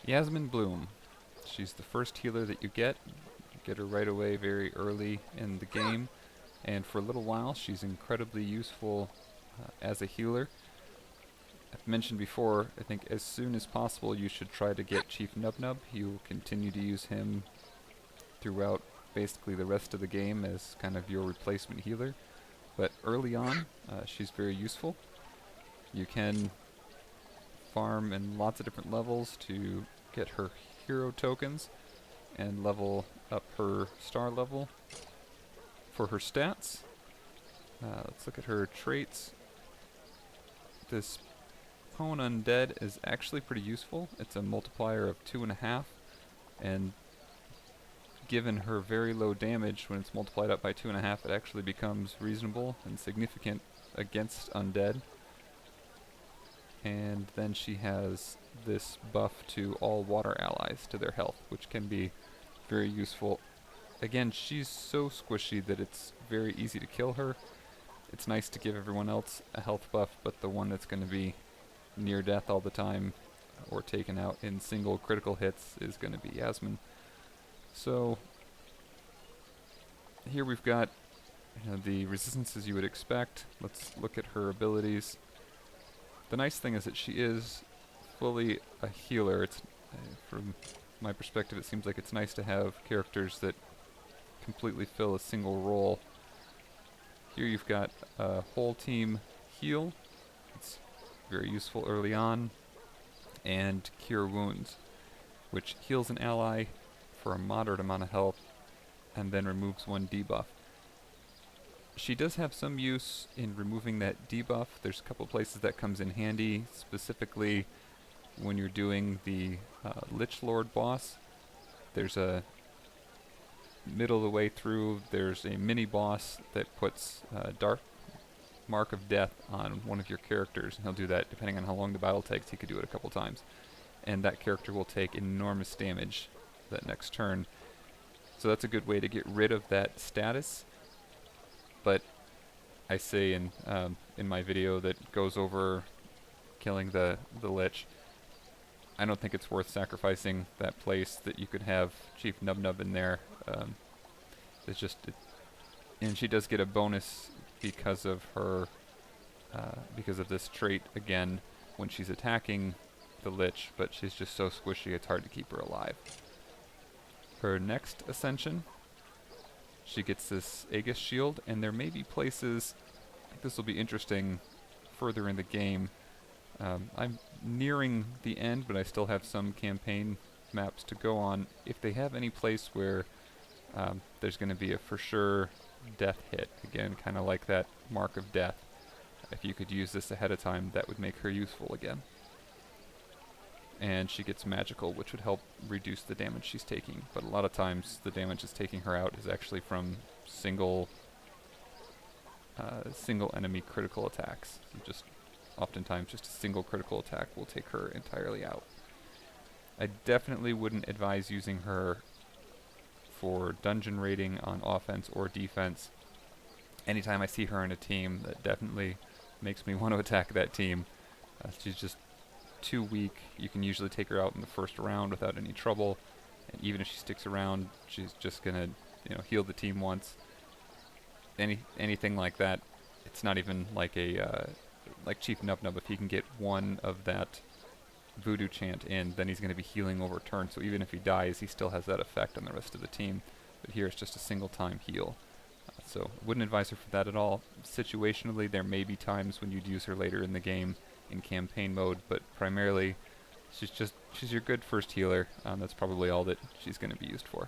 Yasmin Bloom. She's the first healer that you get. You get her right away very early in the game, and for a little while she's incredibly useful as a healer. I've mentioned before, I think as soon as possible you should try to get Chief Nubnub. You'll continue to use him throughout basically the rest of the game as kind of your replacement healer. But early on, she's very useful. You can farm in lots of different levels to get her hero tokens and level up her star level. For her stats, let's look at her traits. This Pwn Undead is actually pretty useful. It's a multiplier of 2.5, and given her very low damage, when it's multiplied up by 2.5, it actually becomes reasonable and significant against undead. And then she has this buff to all water allies to their health, which can be very useful. Again, she's so squishy that it's very easy to kill her. It's nice to give everyone else a health buff, but the one that's going to be near death all the time or taken out in single critical hits is going to be Yasmin. So here we've got the resistances you would expect. Let's look at her abilities. The nice thing is that she is fully a healer. It's from my perspective, it seems like it's nice to have characters that completely fill a single role. Here you've got a whole team heal. It's very useful early on. And Cure Wounds, which heals an ally for a moderate amount of health and then removes one debuff. She does have some use in removing that debuff. There's a couple places that comes in handy, specifically when you're doing the Lich Lord boss. There's a middle of the way through, there's a mini boss that puts Dark Mark of Death on one of your characters, and he'll do that depending on how long the battle takes. He could do it a couple times, and that character will take enormous damage that next turn. So that's a good way to get rid of that status. But I say in my video that goes over killing the Lich, I don't think it's worth sacrificing that place that you could have Chief Nubnub in there. It's just, and she does get a bonus because of her, because of this trait again when she's attacking the Lich, but she's just so squishy it's hard to keep her alive. Her next ascension, she gets this Aegis shield, and there may be places, I think this will be interesting further in the game. I'm nearing the end, but I still have some campaign maps to go on. If they have any place where there's going to be a for sure death hit, again, kind of like that Mark of Death, if you could use this ahead of time, that would make her useful again. And she gets magical, which would help reduce the damage she's taking. But a lot of times, the damage that's taking her out is actually from single enemy critical attacks. Just oftentimes, just a single critical attack will take her entirely out. I definitely wouldn't advise using her for dungeon raiding on offense or defense. Anytime I see her in a team, that definitely makes me want to attack that team. She's just too weak. You can usually take her out in the first round without any trouble, and even if she sticks around, she's just gonna, heal the team once. Anything like that, it's not even like a like Chief Nubnub. If he can get one of that voodoo chant in, then he's going to be healing over turn. So even if he dies, he still has that effect on the rest of the team. But here it's just a single time heal. So wouldn't advise her for that at all. Situationally, there may be times when you'd use her later in the game in campaign mode, but primarily she's your good first healer. That's probably all that she's going to be used for.